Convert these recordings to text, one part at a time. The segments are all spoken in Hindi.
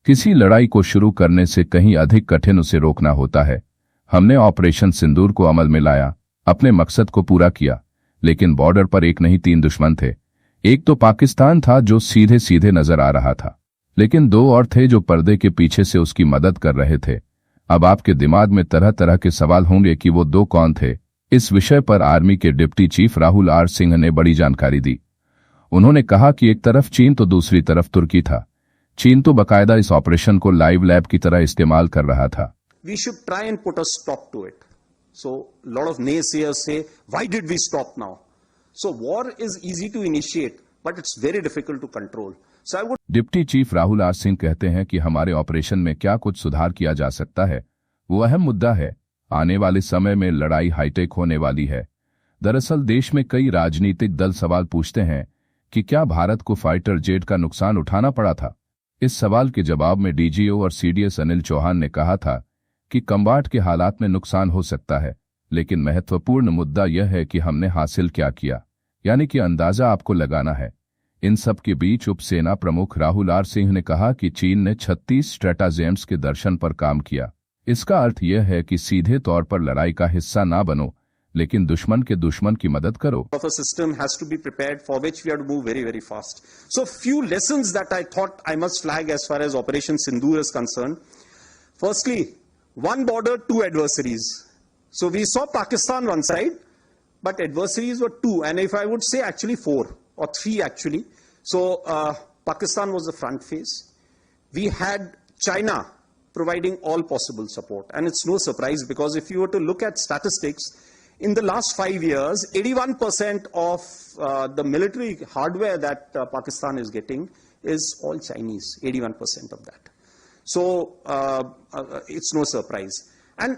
किसी लड़ाई को शुरू करने से कहीं अधिक कठिन उसे रोकना होता है। हमने ऑपरेशन सिंदूर को अमल में लाया, अपने मकसद को पूरा किया, लेकिन बॉर्डर पर एक नहीं 3 दुश्मन थे। एक तो पाकिस्तान था जो सीधे सीधे नजर आ रहा था, लेकिन 2 और थे जो पर्दे के पीछे से उसकी मदद कर रहे थे। अब आपके दिमाग में तरह तरह के सवाल होंगे कि वो 2 कौन थे। इस विषय पर आर्मी के deputy chief Rahul R Singh ने बड़ी जानकारी दी। उन्होंने कहा कि एक तरफ चीन तो दूसरी तरफ तुर्की था। चीन तो बकायदा इस ऑपरेशन को लाइव लैब की तरह इस्तेमाल कर रहा था। We should try and put a stop to it. So a lot of naysayers say, why did we stop now? So war is easy to initiate, but it's very difficult to control. So I would. Deputy chief Rahul R Singh कहते हैं कि हमारे ऑपरेशन में क्या कुछ सुधार किया जा सकता है, वो अहम मुद्दा है। आने वाले समय में लड़ाई हाईटेक होने वाली है। दरअसल देश में कई राजनीतिक दल सवाल पूछते हैं कि क्या भारत को फाइटर जेट का नुकसान उठाना पड़ा था। इस सवाल के जवाब में डीजीओ और सीडीएस अनिल चौहान ने कहा था कि कम्बाट के हालात में नुकसान हो सकता है, लेकिन महत्वपूर्ण मुद्दा यह है कि हमने हासिल क्या किया, यानी कि अंदाजा आपको लगाना है। इन सब के बीच उप सेना प्रमुख राहुल आर सिंह ने कहा कि चीन ने 36 स्ट्रैटाजेम्स के दर्शन पर काम किया। इसका अर्थ यह है कि सीधे तौर पर लड़ाई का हिस्सा ना बनो, लेकिन दुश्मन के दुश्मन की मदद करो। Of a system has to be prepared for which we have to move very, very fast. So few lessons that I thought I must flag as far as Operation Sindoor is concerned. Firstly, one border, 2 adversaries. So we saw Pakistan one side, but adversaries were 2, and if I would say actually 4 or 3 actually. So Pakistan was the front face. We had China providing all possible support, and it's no surprise because if you were to look at statistics, in the last 5 years, 81% of the military hardware that Pakistan is getting is all Chinese, 81% of that. So it's no surprise. And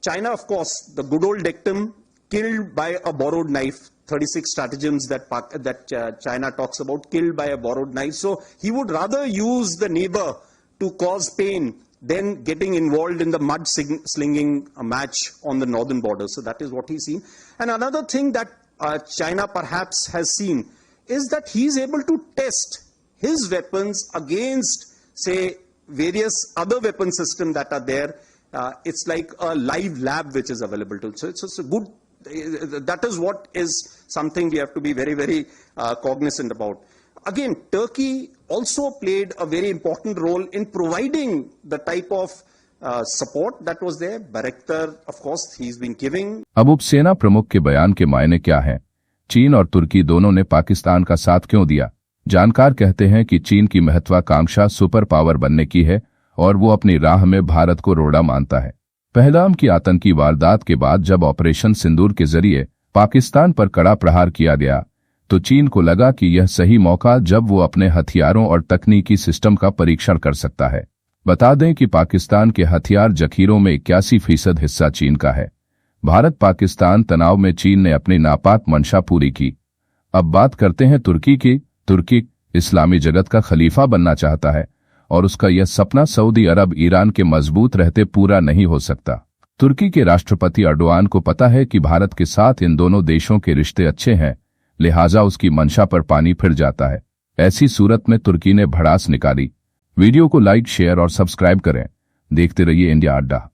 China, of course, the good old dictum, killed by a borrowed knife, 36 stratagems that China talks about, killed by a borrowed knife. So he would rather use the neighbor to cause pain than getting involved in the mud slinging match on the northern border. So that is what he's seen. And another thing that China perhaps has seen is that he's able to test his weapons against, say, various other weapon systems that are there. It's like a live lab which is available to. So it's a good, that is what is something we have to be very, very cognizant about. Again, Turkey also played a very important role in providing the type of support that was there. Bayraktar, of course, he's been giving. अब उपसेना प्रमुख के बयान के मायने क्या हैं? चीन और तुर्की दोनों ने पाकिस्तान का साथ क्यों दिया? जानकार कहते हैं कि चीन की महत्वाकांक्षा सुपर पावर बनने की है और वो अपनी राह में भारत को रोड़ा मानता है। पहलगाम की आतंकी वारदात के बाद जब ऑपरेशन सिंदूर के जरिए पाकिस्तान पर कड़ा प्रहार किया गया, तो चीन को लगा कि यह सही मौका जब वो अपने हथियारों और तकनीकी सिस्टम का परीक्षण कर सकता है। बता दें कि पाकिस्तान के हथियार जखीरों में 81% हिस्सा चीन का है। भारत पाकिस्तान तनाव में चीन ने अपनी नापाक मंशा पूरी की। अब बात करते हैं तुर्की की। तुर्की इस्लामी जगत का खलीफा बनना चाहता है और उसका यह सपना सऊदी अरब ईरान के मजबूत रहते पूरा नहीं हो सकता। तुर्की के राष्ट्रपति अर्डोआन को पता है कि भारत के साथ इन दोनों देशों के रिश्ते अच्छे हैं, लिहाजा उसकी मंशा पर पानी फिर जाता है। ऐसी सूरत में तुर्की ने भड़ास निकाली। वीडियो को लाइक, शेयर और सब्सक्राइब करें। देखते रहिए इंडिया अड्डा।